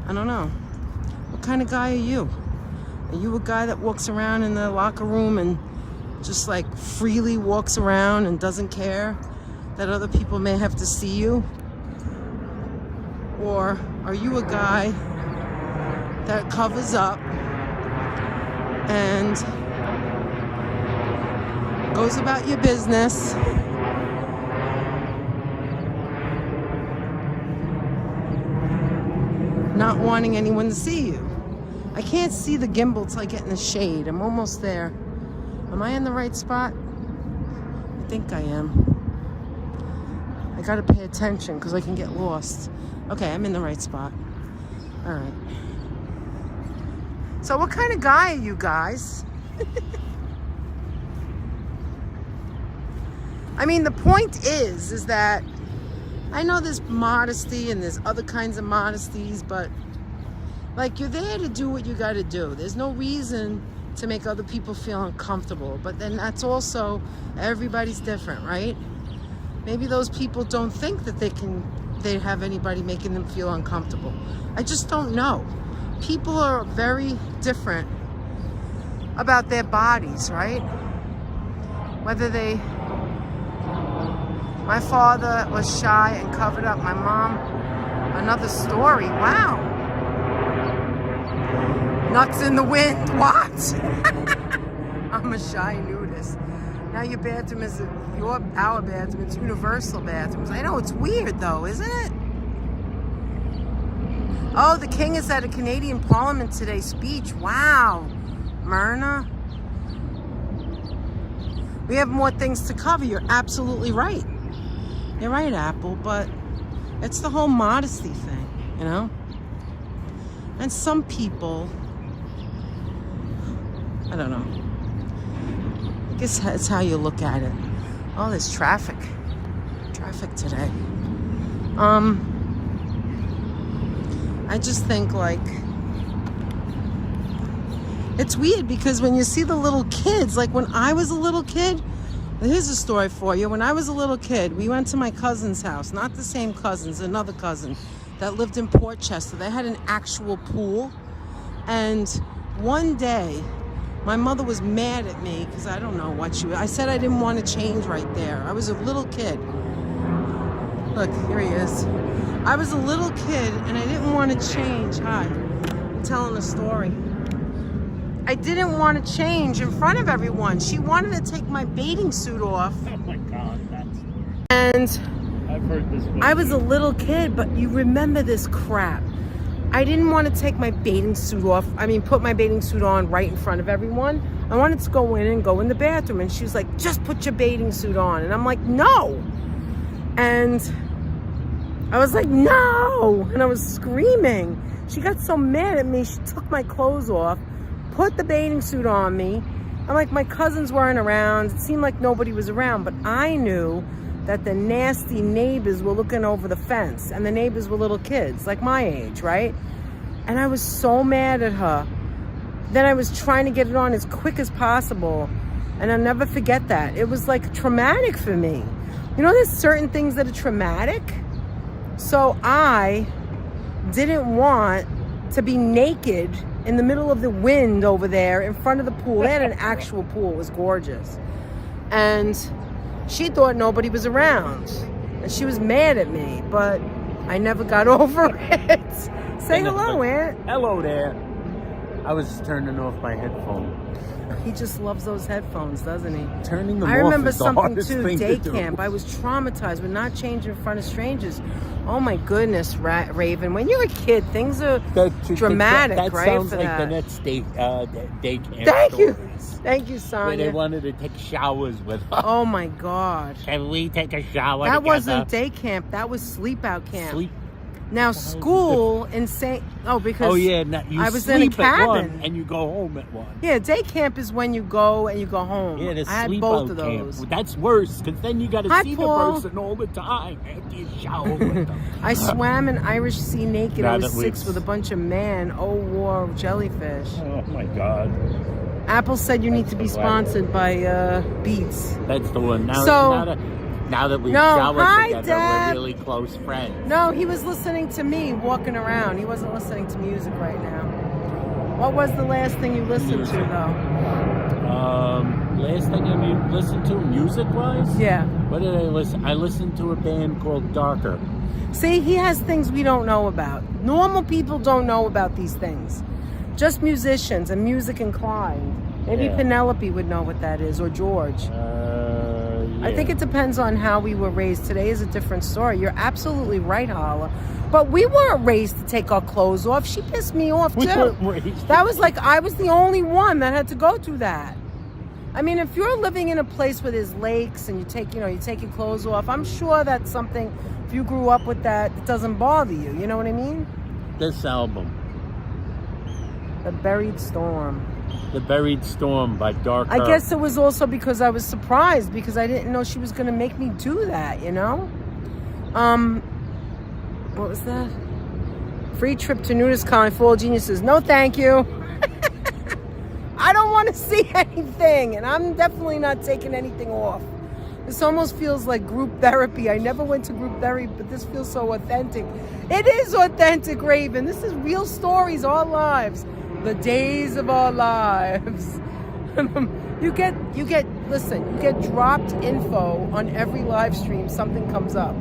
I don't know. What kind of guy are you? Are you a guy that walks around in the locker room and just like freely walks around and doesn't care that other people may have to see you? Or are you a guy that covers up and goes about your business not wanting anyone to see you? I can't see the gimbal till I get in the shade. I'm almost there. Am I in the right spot? think I am. I gotta pay attention because I can get lost. Okay, I'm in the right spot. All right. So what kind of guy are you guys? I mean, the point is that I know there's modesty and there's other kinds of modesties, but like, you're there to do what you got to do. There's no reason to make other people feel uncomfortable. But then that's also, everybody's different, right? Maybe those people don't think that they have anybody making them feel uncomfortable. I just don't know. People are very different about their bodies, right? Whether my father was shy and covered up. My mom, another story. Wow. Nuts in the wind, what? I'm a shy nudist. Now your bathroom is our bathroom, it's universal bathrooms. I know, it's weird though, isn't it? Oh, the king is at a Canadian Parliament today speech. Wow. Myrna. We have more things to cover. You're absolutely right. You're right, Apple, but it's the whole modesty thing, you know? And some people, I don't know. I guess that's how you look at it. Oh, there's traffic. Traffic today. I just think, like, it's weird because when you see the little kids, like when I was a little kid, here's a story for you. When I was a little kid, we went to my cousin's house, not the same cousins, another cousin that lived in Port Chester. They had an actual pool. And one day, my mother was mad at me because I don't know what I said I didn't want to change right there. I was a little kid. Look, here he is. I was a little kid and I didn't want to change. Hi, I'm telling a story. I didn't want to change in front of everyone. She wanted to take my bathing suit off. Oh my God, And I've heard this one. I was a little kid, but you remember this crap. I didn't want to take my bathing suit off. I mean, put my bathing suit on right in front of everyone. I wanted to go in and go in the bathroom. And she was like, just put your bathing suit on. And I'm like, no. And I was like, no. And I was screaming. She got so mad at me. She took my clothes off, put the bathing suit on me. I'm like, my cousins weren't around. It seemed like nobody was around. But I knew that the nasty neighbors were looking over the fence, and the neighbors were little kids, like my age, right? And I was so mad at her. Then I was trying to get it on as quick as possible, and I'll never forget that. It was like traumatic for me. You know, there's certain things that are traumatic. So I didn't want to be naked in the middle of the wind over there in front of the pool. They had an actual pool. It was gorgeous. And she thought nobody was around, and she was mad at me, but I never got over it. Say hello, Aunt. Hello there. I was turning off my headphone. He just loves those headphones, doesn't he? Turning them I off remember is the something hardest too, thing day to do. camp. I was traumatized with not changing in front of strangers. Oh my goodness, Raven. When you're a kid, things are dramatic, that right? sounds for like that. Danette's day camp Thank you. stories. Thank you, Where Sonia. they wanted to take showers with her. Oh my God. Can we take a shower That together? wasn't day camp. That was sleep out camp. Sleep. Now school in St. Oh, because Oh yeah, you I was in a sleep at one cabin. and you go home at one. Yeah, day camp is when you go and you go home. Yeah, the I had sleep both out of those. camp. That's worse because then you got to Hi, see Paul. the person all the time after you shower with them. I swam in Irish Sea naked. Now I was that 6 we've- with a bunch of war jellyfish. Oh my God, Apple said you need to be That's the way. sponsored by Beats. that's the one. Now, So- now that we've No, showered hi, together, Deb. we're really close friends. No, he was listening to me walking around. He wasn't listening to music right now. What was the last thing you listened to, though? Last thing I listened to music-wise? Yeah. What did I listen? I listened to a band called Darker. See, he has things we don't know about. Normal people don't know about these things. Just musicians and music inclined. Maybe Yeah. Penelope would know what that is, or George. Yeah. I think it depends on how we were raised. Today is a different story. You're absolutely right, Hala. But we weren't raised to take our clothes off. She pissed me off, We too. weren't raised. That was like, I was the only one that had to go through that. I mean, if you're living in a place where there's lakes and you take your clothes off, I'm sure that's something, if you grew up with that, it doesn't bother you. You know what I mean? This album, The Buried Storm. The Buried Storm by Dark I Earth. guess it was also because I was surprised because I didn't know she was going to make me do that, you know? What was that? Free trip to nudist colony for all geniuses. No, thank you. I don't want to see anything, and I'm definitely not taking anything off. This almost feels like group therapy. I never went to group therapy, but this feels so authentic. It is authentic, Raven. This is real stories, our lives, the days of our lives. You get dropped info on every live stream. Something comes up,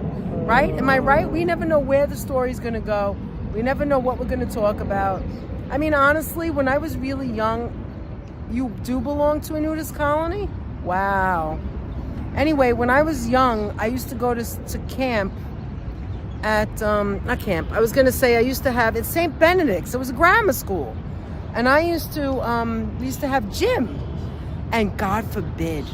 right? Am I right? We never know where the story's going to go. We never know what we're going to talk about. I mean, honestly, when I was really young, you do belong to a nudist colony? Wow. Anyway, when I was young, I used to go to camp at, not camp, I was going to say I used to have, at St. Benedict's, it was a grammar school. And I used to, we used to have gym. And God forbid,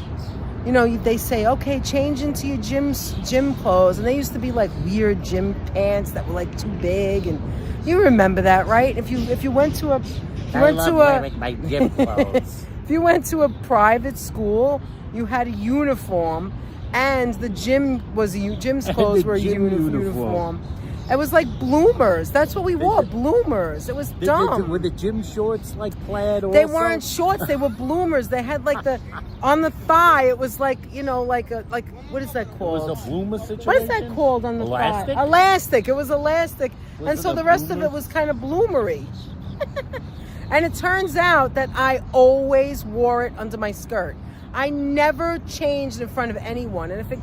you know, they say, okay, change into your gym clothes. And they used to be like weird gym pants that were like too big. And you remember that, right? If you went to a... my gym clothes. If you went to a private school, you had a uniform, and the gym's clothes were a uniform. It was like bloomers. That's what we wore, bloomers. It was dumb. Were the gym shorts like plaid also? They weren't shorts. They were bloomers. They had like on the thigh. It was like, you know, like what is that called? It was a bloomer situation. What is that called on the Elastic? thigh? Elastic. It was elastic, Was and it so a the rest of bloomer? it was kind of bloomery. And it turns out that I always wore it under my skirt. I never changed in front of anyone. And if it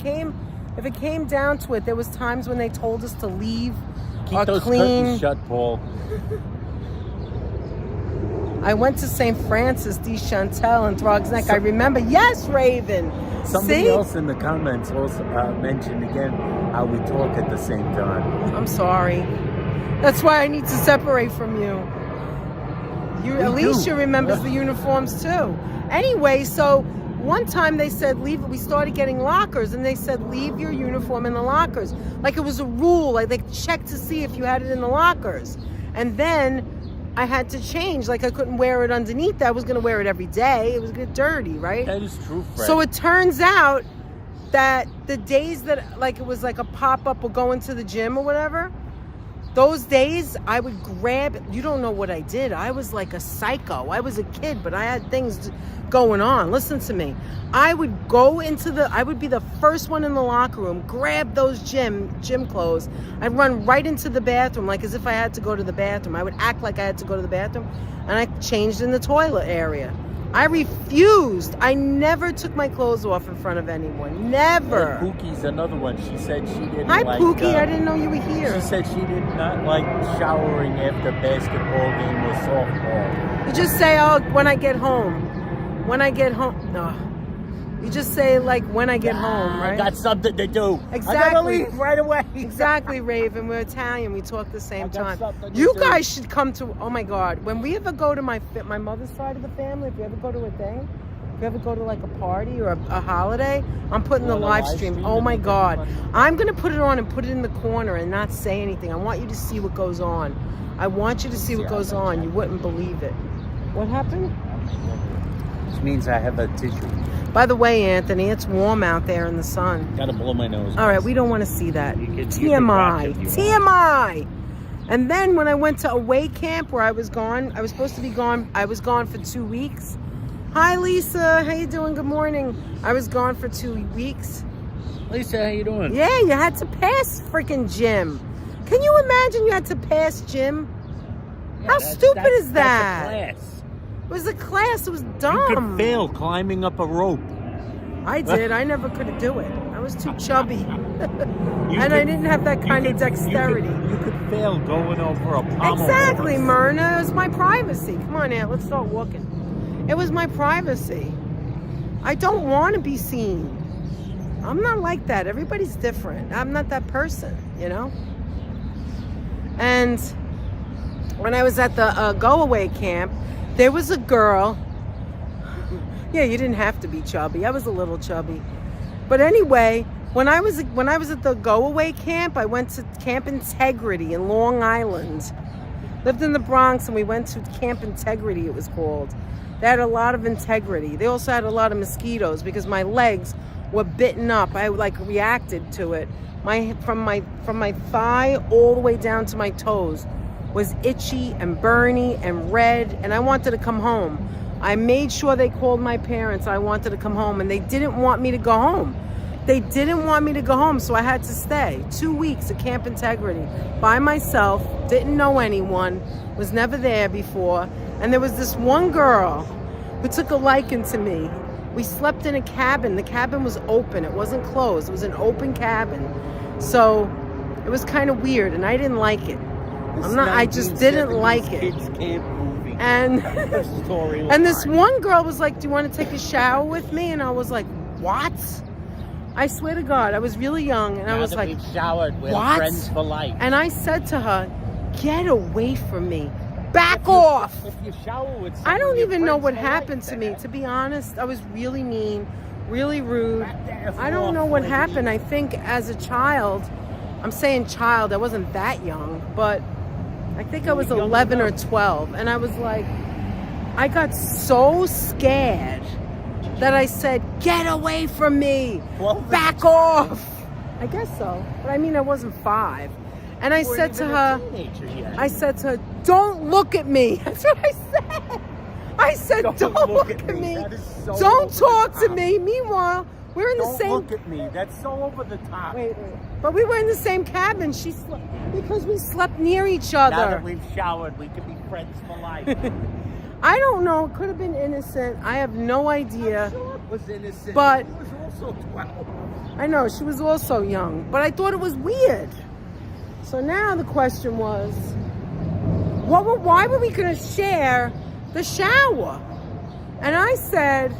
came down to it, there was times when they told us to leave Keep or those clean. curtains shut, Paul. I went to St. Francis de Chantal in Throg's Neck. I remember. Yes, Raven. Somebody See? else in the comments also mentioned again how we talk at the same time. I'm sorry. That's why I need to separate from you. Alicia remembers the uniforms too. Anyway, so one time they said leave. We started getting lockers, and they said leave your uniform in the lockers. Like it was a rule. Like they checked to see if you had it in the lockers. And then I had to change. Like I couldn't wear it underneath. I was going to wear it every day. It was going to get dirty, right? That is true, Fred. So it turns out that the days that like it was like a pop-up or going to the gym or whatever, those days I would grab, you don't know what I did. I was like a psycho. I was a kid, but I had things going on. Listen to me. I would I would be the first one in the locker room, grab those gym clothes. I'd run right into the bathroom, like as if I had to go to the bathroom. I would act like I had to go to the bathroom, and I changed in the toilet area. I refused. I never took my clothes off in front of anyone. Never. Pookie's another one. She said she didn't Hi, like... Pookie. I didn't know you were here. She said she did not like showering after basketball game or softball. You just say, oh, when I get home. When I get home. No. You just say, like, when I get home, right? I got something to do. Exactly. I gotta leave right away. Exactly, Raven. We're Italian. We talk the same I got time. something to You do. guys should come to, oh my God. When we ever go to my mother's side of the family, if we ever go to a thing, if we ever go to like a party or a holiday, I'm putting the On a live live stream. stream Oh and my everything. God. I'm going to put it on and put it in the corner and not say anything. I want you to see what goes on. I want you to see what goes on. You wouldn't believe it. What happened? Which means I have a tissue. By the way, Anthony, it's warm out there in the sun. Gotta blow my nose. All right, we don't want to see that. You can watch TMI. if you want. TMI. And then when I went to away camp where I was gone, I was supposed to be gone. I was gone for 2 weeks. Hi, Lisa. How you doing? Good morning. I was gone for 2 weeks. Lisa, how you doing? Yeah, you had to pass freaking gym. Can you imagine you had to pass gym? Yeah, How stupid is that? That's a class. It was a class. It was dumb. You could fail climbing up a rope. I did. I never could do it. I was too chubby. You And I could- didn't have that kind you of could- dexterity. You could fail going over a pommel Exactly, horse. Myrna. It was my privacy. Come on, Aunt. Let's start walking. It was my privacy. I don't want to be seen. I'm not like that. Everybody's different. I'm not that person, you know? And when I was at the go-away camp, there was a girl. Yeah, you didn't have to be chubby. I was a little chubby. But anyway, when I was at the go-away camp, I went to Camp Integrity in Long Island. Lived in the Bronx, and we went to Camp Integrity, it was called. They had a lot of integrity. They also had a lot of mosquitoes because my legs were bitten up. I reacted to it. From my thigh all the way down to my toes was itchy and burny and red, and I wanted to come home. I made sure they called my parents. I wanted to come home, and they didn't want me to go home. They didn't want me to go home, so I had to stay 2 weeks at Camp Integrity by myself, didn't know anyone, was never there before, and there was this one girl who took a liking to me. We slept in a cabin. The cabin was open. It wasn't closed. It was an open cabin. So it was kind of weird, and I didn't like it. I just didn't like it. Kids camp movie. And this one girl was like, "Do you want to take a shower with me?" And I was like, "What?" I swear to God, I was really young, and I was like, showered with "What?" friends for life. And I said to her, "Get away from me. Back off." If you shower with I don't even know what happened to me. To be honest, I was really mean, really rude. I don't know what happened. I think as a child, I'm saying child, I wasn't that young, but I think I was 11 or 12. And I was like, I got so scared that I said, "Get away from me. Back off." I guess so. But I mean, I wasn't 5. And I said to her, "Don't look at me." That's what I said. I said, don't look at me. Don't talk to me. Meanwhile, we're in the same... Don't look at me. That's so over the top. Wait. But we were in the same cabin. Because we slept near each other. Now that we've showered, we can be friends for life. I don't know. It could have been innocent. I have no idea. I'm sure it was innocent. But... She was also 12. I know. She was also young. But I thought it was weird. So now the question was, why were we going to share the shower? And I said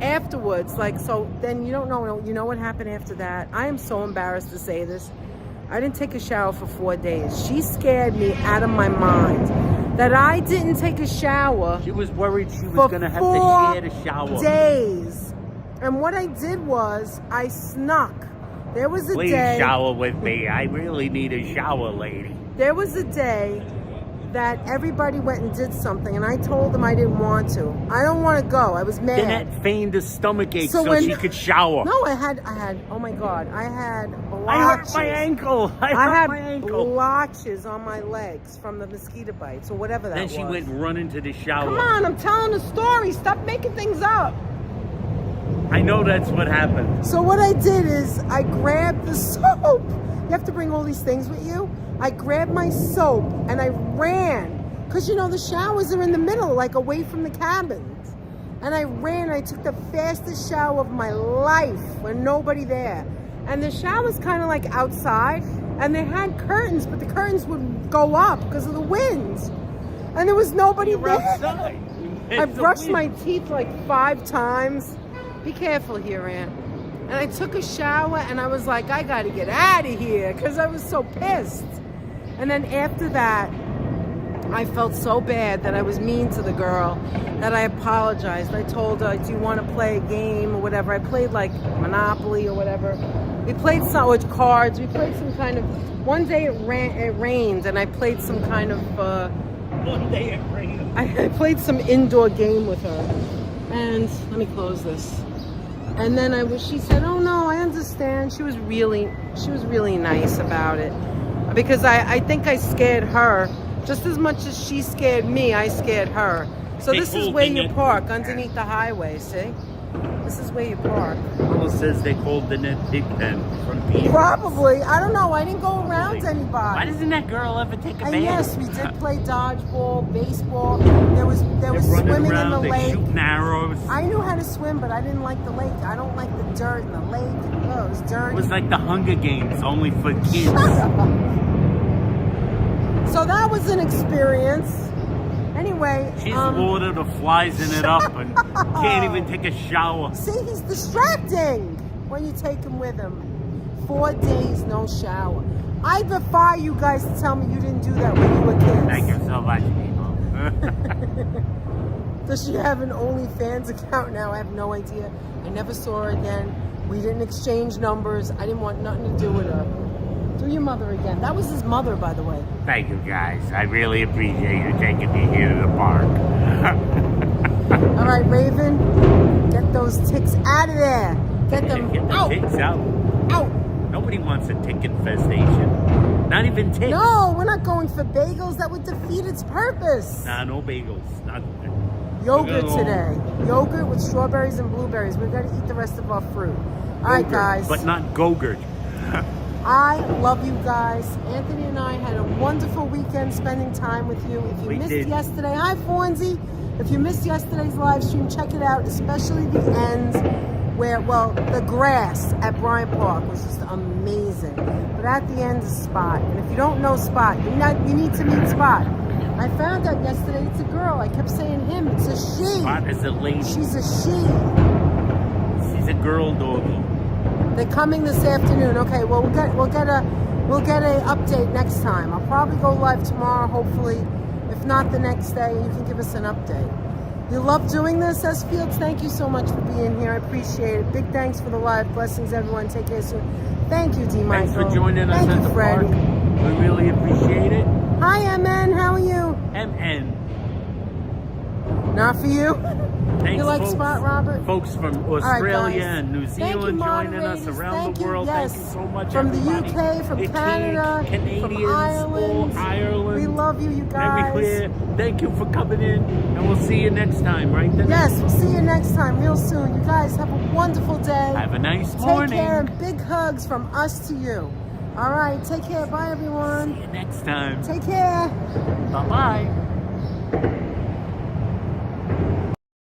afterwards, so then you don't know, you know what happened after that? I am so embarrassed to say this. I didn't take a shower for 4 days. She scared me out of my mind that I didn't take a shower. She was worried she was going to have to share the shower. 4 days. And what I did was I snuck. There was a Please day... shower with me. I really need a shower, lady. There was a day that everybody went and did something, and I told them I didn't want to. I don't want to go. I was mad. Danette feigned a stomachache so she could shower. No, I had, oh my God, I had blotches. I hurt my ankle. I hurt my ankle. Blotches on my legs from the mosquito bites or whatever that was. Then she went running to the shower. Come on, I'm telling a story. Stop making things up. I know that's what happened. So what I did is I grabbed the soap. You have to bring all these things with you. I grabbed my soap and I ran. Because, the showers are in the middle, away from the cabins. And I ran. I took the fastest shower of my life with nobody there. And the shower's kind of outside. And they had curtains, but the curtains would go up because of the winds. And there was nobody there. Outside. I brushed my teeth 5 times. Be careful here, Aunt. And I took a shower, and I was like, I got to get out of here, because I was so pissed. And then after that, I felt so bad that I was mean to the girl that I apologized. I told her, "Do you want to play a game or whatever?" I played Monopoly or whatever. We played with cards. We played some kind of... One day it rained, and I played some kind of... One day it rained. I played some indoor game with her. And let me close this. And then she said, "Oh no, I understand." She was really nice about it, because I think I scared her just as much as she scared me. I scared her. So this is where you park, underneath the highway. See, this is where you park. Mama says they called Danette Pigpen from Peter. Probably. I don't know. I didn't go around anybody. Why doesn't that girl ever take a bath? And yes, we did play dodgeball, baseball. There was swimming in the lake. Shooting arrows. I knew how to swim, but I didn't like the lake. I don't like the dirt in the lake. Oh, it was dirty. It was like the Hunger Games, only for kids. Shut up. So that was an experience. Anyway, she's watered the flies in it up and can't even take a shower. See, he's distracting when you take him with him. 4 days, no shower. I defy you guys to tell me you didn't do that when you were kids. Thank you so much, people. Does she have an OnlyFans account now? I have no idea. I never saw her again. We didn't exchange numbers. I didn't want nothing to do with her. Do your mother again. That was his mother, by the way. Thank you, guys. I really appreciate you taking me here to the park. All right, Raven, get those ticks out of there. Get them Get the out. ticks out. Out. Nobody wants a tick infestation. Not even ticks. No, we're not going for bagels. That would defeat its purpose. Nah, no bagels. Yogurt today. Yogurt with strawberries and blueberries. We're going to eat the rest of our fruit. All right, guys. But not Gogurt. I love you guys. Anthony and I had a wonderful weekend spending time with you. If you We missed did. yesterday, hi Fonzie. If you missed yesterday's live stream, check it out, especially the ends where, well, the grass at Bryant Park was just amazing. But at the end is Spot. And if you don't know Spot, you need to meet Spot. I found out yesterday it's a girl. I kept saying him. It's a she. Spot is a lady. She's a she. She's a girl doggy. They're coming this afternoon. Okay, well we'll get a update next time. I'll probably go live tomorrow, hopefully. If not the next day, you can give us an update. You love doing this, S. Fields. Thank you so much for being here. I appreciate it. Big thanks for the live. Blessings, everyone. Take care soon. Thank you, D. Michael. Thanks for joining us at the Freddie. park. We really appreciate it. Hi, MN. How are you? MN. Not for you. Thanks, You like folks. Spot, Robert? Folks from right, Australia guys. and New Thank you, Zealand joining us moderators. around Thank the you, world. yes. Thank you so much, From everybody. the UK, from The Canada, Canadians, from Ireland. all Ireland. We love you, you guys. Everywhere. Thank you for coming in, and we'll see you next time, right? Danette? Yes, we'll see you next time, real soon. You guys have a wonderful day. Have a nice Take morning. care and big hugs from us to you. All right, take care. Bye, everyone. See you next time. Take care. Bye-bye.